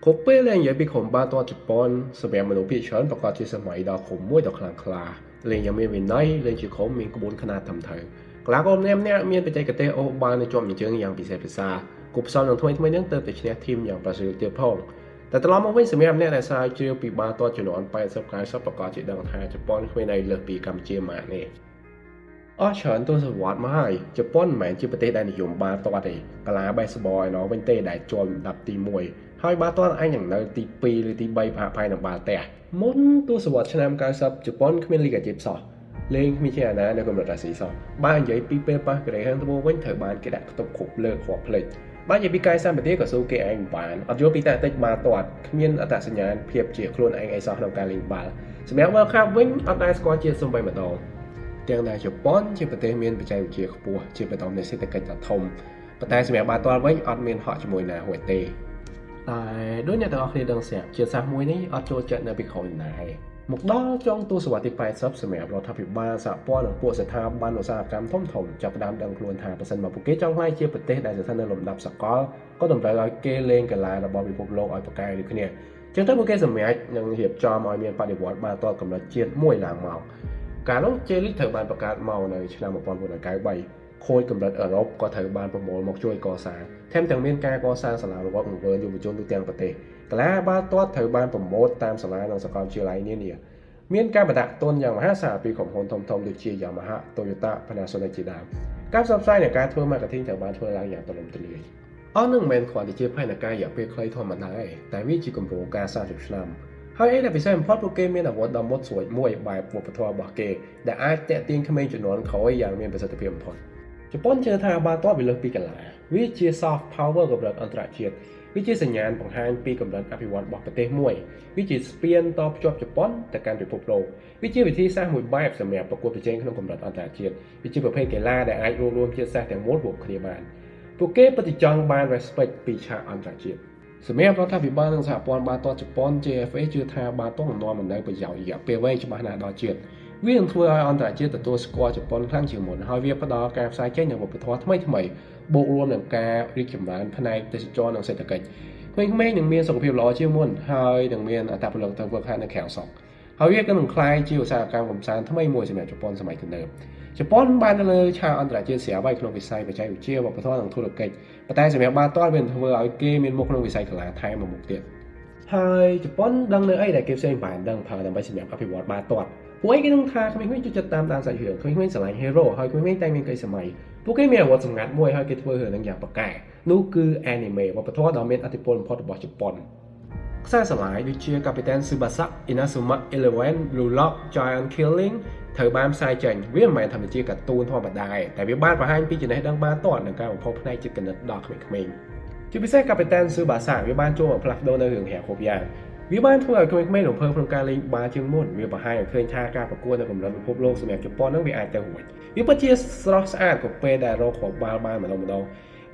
คบเป้แรงใหญ่ปีขมบาตัวญี่ปุ่นสมัยมนุษย์พิชนประกอบที่สมัยดาวขมมวยดอกคลางคลาเรียงยังมีวินัยเรียงจีขมมีกระบวนขนาดทำเถิงกลากรมเนี่ยมีไปใจกระเตโอบานในจอมอย่างเชิงอย่างพิเศษพิซากุบซ้อนหนังถ้วยทำไมเนื่องเติมแต่ชนะทีมอย่างประสิทธิเตียพงแต่ตลอดมาวิ่งสมัยเนี่ยในสายเจียวปีบาตัวจุนอนไปสับกายสับประกอบจิตดังไทยญี่ปุ่นขึ้นในเลือกปีกำเจียมาเนี่ยอ้อเฉินตัวสวัสดิ์มาให้ญี่ปุ่นแมนจีประเทศได้นิยมบาตัวเองกลาใบสบอยเนาะเป็นเต้ได้จอมดับตีมวยให้บาตัวไอ้อย่างนั้นตีปีหรือตีใบผ่าภายในบาแต่มุนตัวสวัสดิ์ชนะการซับญี่ปุ่นขึ้นลีกเจ็บสอเล่งมีเชียนะในกำลังราศีสอบ้านใหญ่ปีเป้ปะกระไรฮันตัวเว้นเถอะบ้านกระดาษตบขบเลิกหัวเพลิดบ้านใหญ่ปีกายสร้างประเทศกับสู้เกย์ไอ้บ้านอัจฉริยะปีแต่ติดมาตอดขมิ้นอัตสัญญาณเพียบเจียโคลนไอ้สอในการลิงบาลสมัยว่าข้าววิ่งอัตได้สกอร์เจียสมไปมาดองទាំងដែលជប៉ុនជាប្រទេសមានបច្ចេកវិទ្យាខ្ពស់ជាបឋមនៃសេដ្ឋកិច្ចដ៏ធំប៉ុន្តែសម្រាប់បាល់ទាត់វិញអត់មានហក់ជាមួយណាមួយទេតែដូចអ្នកទាំងអស់គ្នាដឹងស្រាប់ជាសាសមួយនេះអត់ចូលចិត្តនៅពីក្រោយណាឯងមកដល់ចុងទសវត្សរ៍ទី80សម្រាប់រដ្ឋាភិបាលសហព័ន្ធនិងពួកស្ថាប័នឧស្សាហកម្មធំៗចាប់ផ្ដើមដឹងខ្លួនថាប្រសិនបើពួកគេចង់ក្លាយជាប្រទេសដែលស្ថិតនៅលំដាប់សកលក៏តម្រូវឲ្យគេលេងកីឡារបស់ពិភពលោកឲ្យប្រកែកដូចគ្នាចឹងទៅពួកគេសម្រេចនឹងរៀបចំឲ្យមានបដិវត្តន៍បាល់ទាត់កម្រិតជាតិមួយឡើងមកការនោះជេលីត្រូវបានបង្កើតមកនៅឆ្នាំ1993ខូចកម្រិតអឺរ៉ុបក៏ត្រូវបានប្រមូលមកជួយកសាងថែមទាំងមានការកសាងសាលារដ្ឋបង្វើយុវជនទូទាំងប្រទេសកីឡាបាល់ទាត់ត្រូវបានប្រមូលតាមសាលានិងសាកលវិទ្យាល័យនានាមានការបណ្ដាក់ទុនយ៉ាងមហាសាលពីក្រុមហ៊ុនធំៗដូចជា Yamaha, Toyota, Panasonic ជាដើមការផ្សព្វផ្សាយនៃការធ្វើ marketing ត្រូវបានធ្វើឡើងយ៉ាងទូលំទូលាយអស់នឹងមិនមែនគ្រាន់តែជាផែនការរយៈពេលខ្លីធម្មតាទេតែវាជាគម្រោងការ30ឆ្នាំហើយឯដែលពិសេសបំផុតពួកគេមានអាវុធដ៏មុតស្រួចមួយបែបវប្បធម៌របស់គេដែលអាចតាក់ទាញក្មេងជំនាន់ក្រោយយ៉ាងមានប្រសិទ្ធភាពបំផុតជប៉ុនជឿថាបាល់ទាត់វាលើសពីកីឡាវាជា soft power កម្រិតអន្តរជាតិវាជាសញ្ញាណបង្ហាញពីកម្រិតអភិវឌ្ឍន៍របស់ប្រទេសមួយវាជាស្ពានតភ្ជាប់ជប៉ុនទៅកាន់ពិភពលោកវាជាវិធីសាស្ត្រមួយបែបសម្រាប់ប្រកួតប្រជែងក្នុងកម្រិតអន្តរជាតិវាជាប្រភេទកីឡាដែលអាចរួមជាតិសាសន៍ទាំងមូលរួមគ្នាបានពួកគេពិតជាចង់បាន respect ពីឆាកអន្តរជាតិសម្រាប់រដ្ឋាភិបាលនិងសហព័ន្ធបាល់ទាត់ជប៉ុន JFA ជឿថាបាល់ទាត់នឹងនាំមកនូវប្រយោជន៍រយៈពេលវែងច្បាស់ណាស់ដល់ជាតិវានឹងធ្វើឲ្យអន្តរជាតិទទួលស្គាល់ជប៉ុនខ្លាំងជាងមុនហើយវាផ្ដល់ការផ្សាយចេញនូវវប្បធម៌ថ្មីៗបូករួមនឹងការរីកចម្រើនផ្នែកទេសចរណ៍និងសេដ្ឋកិច្ចក្មេងៗនឹងមានសុខភាពល្អជាងមុនហើយនឹងមានអត្តពលិកទៅវឹកហាត់នៅក្រៅស្រុកហើយវាក៏នឹងក្លាយជាឧស្សាហកម្មកំសាន្តថ្មីមួយសម្រាប់ជប៉ុនសម័យទំនើបជប៉ុនបានទៅលើឆាកអន្តរជាតិស្រាប់ហើយក្នុងវិស័យបច្ចេកវិទ្យាវប្បធម៌និងធុរកិច្ចប៉ុន្តែសម្រាប់បាល់ទាត់វានឹងធ្វើឲ្យគេមានមុខក្នុងវិស័យកីឡាថែមមួយមុខទៀតហើយជប៉ុនដឹងនៅអីដែលគេផ្សេងបានដឹងប្រើដើម្បីសម្រាប់អភិវឌ្ឍបាល់ទាត់ពួកឯងគេនឹងថាក្មេងៗចូលចិត្តតាមដានសាច់រឿងក្មេងៗស្រឡាញ់ hero ហើយក្មេងៗតែមានកេរ្តិ៍សម័យពួកគេមានអាវុធសម្ងាត់មួយហើយគេធ្វើរឿងនឹងយ៉ាងប្រកែកនោះគឺ anime វប្បធម៌ដ៏មានឥទ្ធិពលបំផុតរបស់ជប៉ុនខ្សែស្រឡាយដូចជា Captain Tsubasa, Inazuma Eleven, Blue Lock, Giant Killing ត្រូវបានផ្សាយចេញវាមិនមែនថាជាការ์ตูនធម្មតាទេតែវាបានបង្ហាញពីចំណេះដឹងបាល់ទាត់និងការបំផុសផ្នែកចិត្តគណិតដល់ក្មេងៗជាពិសេស Captain Tsubasa វាបានចូលមកផ្លាស់ប្ដូរនៅរឿងរ៉ាវគ្រប់យ៉ាងវាបានធ្វើឲ្យក្មេងៗរំភើបក្នុងការលេងបាល់ជាងមុនវាបង្ហាញឲ្យឃើញថាការប្រកួតនៅកម្រិតពិភពលោកសម្រាប់ជប៉ុននឹងវាអាចទៅរួចវាពិតជាស្រស់ស្អាតក៏ពេលដែលរកគ្រាប់បាល់បានម្ដង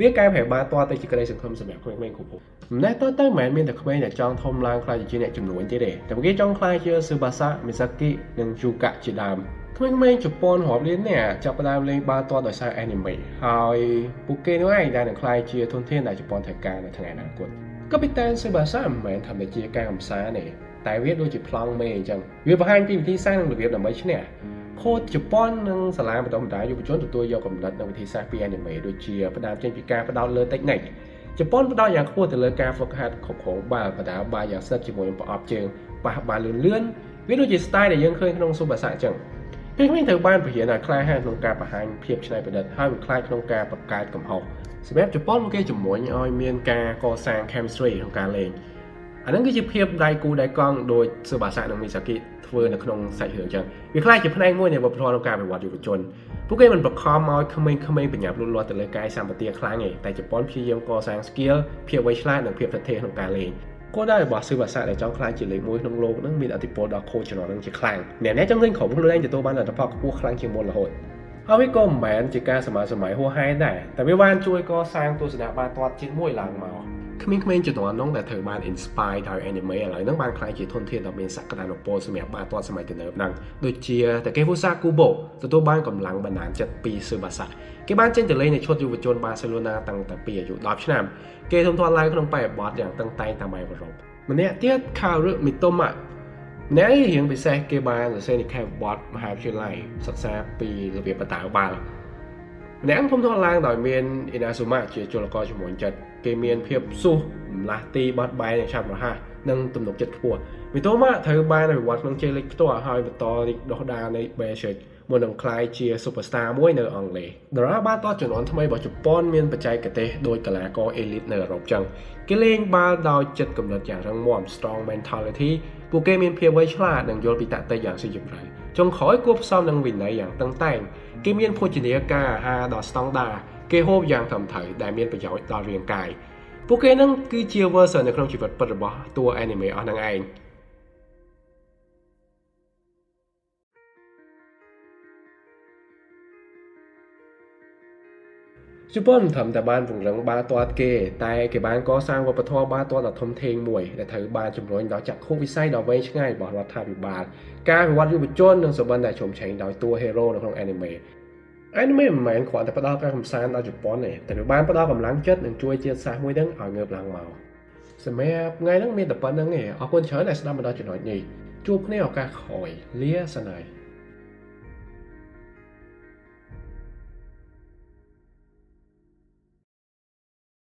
វាកែប្រែបាល់ទាត់ទៅជាក្តីសង្ឃឹមសម្រាប់ក្មេងៗគ្រប់រូបម្នេះទៅមិនមែនមានតែក្មេងដែលចង់ធំឡើងខ្លាចជាអ្នកជំនួញទេតែពួកគេចង់ខ្លាចជា Tsubasa, Misaki និង Yuka ជាដើមក្មេងៗជប៉ុនរាប់លានអ្នកចាប់ផ្ដើមលេងបាល់ទាត់ដោយសារ anime ហើយពួកគេនោះឯងដែលនឹងខ្លាចជាធនធានដែលជប៉ុនត្រូវការនៅថ្ងៃអនាគតកាពីតាន Tsubasa មិនមែនថាជាការកំសាន្តទេតែវាដូចជាប្លង់មេអញ្ចឹងវាបង្ហាញពីវិធីសាស្ត្រនិងរបៀបដើម្បីឈ្នះខូចជប៉ុននិងសាលាបណ្តុះបណ្តាលយុវជនទទួលយកកំណត់នៅវិធីសាស្ត្រពី anime ដូចជាផ្ដើមចេញពីការផ្ដោតលើ technique ជប៉ុនផ្ដោតយ៉ាងខ្ពស់ទៅលើការហ្វឹកហាត់គ្រប់គ្រងបាល់បដាបាល់យ៉ាងស្និទ្ធជាមួយនឹងប្រអប់ជើងប៉ះបាល់លឿនៗវាដូចជា style ដែលយើងឃើញក្នុង Tsubasa អញ្ចឹងពេលនេះត្រូវបានបរិញ្ញាឲ្យក្លាហានក្នុងការបង្ហាញភាពច្នៃប្រឌិតហើយមិនខ្លាចក្នុងការបង្កើតកំហុសសម្រាប់ជប៉ុនគេជំរុញឲ្យមានការកសាង chemistry ក្នុងការលេងអានឹងគឺជាភាពដៃគូដៃកង់ដោយ Tsubasa និង Misaki ធ្វើនៅក្នុងសាច់រឿងអញ្ចឹងវាខ្លាចជាផ្នែកមួយនៃវប្បធម៌ក្នុងការវិវត្តយុវជនពួកគេមិនបង្ខំឲ្យក្មេងៗបញ្ញាប់លូតលាស់ទៅលើកាយសម្បទាខ្លាំងទេតែជប៉ុនព្យាយាមកសាង skill ភាពវៃឆ្លាតនិងភាពប្រទេសក្នុងការលេងគោលដៅរបស់ Tsubasa ដែលចង់ខ្លាចជាលេខ1ក្នុងโลกនឹងមានឥទ្ធិពលដល់ខូចជំនាន់នឹងជាខ្លាំងអ្នកចង់ឃើញក្រុមខ្លួនឯងទទួលបានលទ្ធផលខ្ពស់ខ្លាំងជាងមុនរហូតហើយវាក៏មិនមែនជាការសម័យហួសហេតុដែរតែវាបានជួយកសាងទស្សនៈបាល់ទាត់ជាតិមួយឡើងមក ក្មេងៗជំនាន់នោះដែលត្រូវបាន inspire ដោយ anime ឥឡូវហ្នឹងបានខ្លាយជាធនធានដ៏មានសក្តានុពលសម្រាប់បាល់ទាត់សម័យទំនើបហ្នឹងដូចជា Takefusa Kubo ទទួលបានកម្លាំងបណ្ដាញចិត្តពី Tsubasa គេបានចេញទៅលេងនៅឈុតយុវជន Barcelona តាំងតែពីអាយុ10ឆ្នាំគេធំធាត់ឡើងក្នុងបរិបទយ៉ាងតឹងតែងតាមអឺរ៉ុបម្នាក់ទៀត Kaoru Mitoma ម្នាក់រៀងពិសេសគេបានសរសេរនិកាយបទមហាវិទ្យាល័យសិក្សាពីរបៀបបតាបាល់ម្នាក់ធំធាត់ឡើងដោយមាន Inazuma ជាជលករជំនួយចិត្តគេមានភាពស៊ូម្លាស់ទីបត់បែនយ៉ាងឆាប់រហ័សនិងទំនុកចិត្តខ្ពស់មីតូម៉ាត្រូវបានអភិវឌ្ឍក្នុងជ័យលេខផ្ទាល់ហើយបន្តរីកដុះដាលនៃ Basic មុននឹងក្លាយជា Superstar មួយនៅអង់គ្លេសតារាបាល់ទាត់ជំនាន់ថ្មីរបស់ជប៉ុនមានបច្ចេកទេសដោយកីឡាករ Elite នៅអឺរ៉ុបចឹងគេលេងបាល់ដោយចិត្តគំនិតយ៉ាងរឹងមាំ Strong Mentality ពួកគេមានភាពវៃឆ្លាតនិងយល់ពីតាក់ទិចយ៉ាងស៊ីជម្រៅចុងក្រោយគួបផ្សំនឹងវិន័យយ៉ាងតឹងតែងគេមានភោជនីយការអាហារដ៏ស្តង់ដារគេហូបយ៉ាងត្រឹមត្រូវដែលមានប្រយោជន៍ដល់រាងកាយពួកគេនឹងគឺជា version នៅក្នុងជីវិតពិតរបស់តួ anime អស់នឹងឯងជប៉ុនត្រឹមតែបានពង្រឹងបាល់ទាត់គេតែគេបានកសាងវប្បធម៌បាល់ទាត់ដ៏ធំធេងមួយដែលត្រូវបានជំរុញដោយចក្ខុវិស័យដ៏វែងឆ្ងាយរបស់រដ្ឋាភិបាលការវិវត្តយុវជននិងសម្បត្តិដែលជុំឆេងដោយតួ hero នៅក្នុង anime មិនមែនគ្រាន់តែផ្ដល់ការកម្សាន្តដល់ជប៉ុនទេតែវាបានផ្ដល់កម្លាំងចិត្តនិងជួយជាតិសាសន៍មួយនឹងឲ្យងើបឡើងមកសម្រាប់ថ្ងៃហ្នឹងមានតែប៉ុណ្្នឹងទេអរគុណច្រើនដែលស្ដាប់មកដល់ចំណុចនេះជួបគ្នាឱកាសក្រោយលាសាណ័យ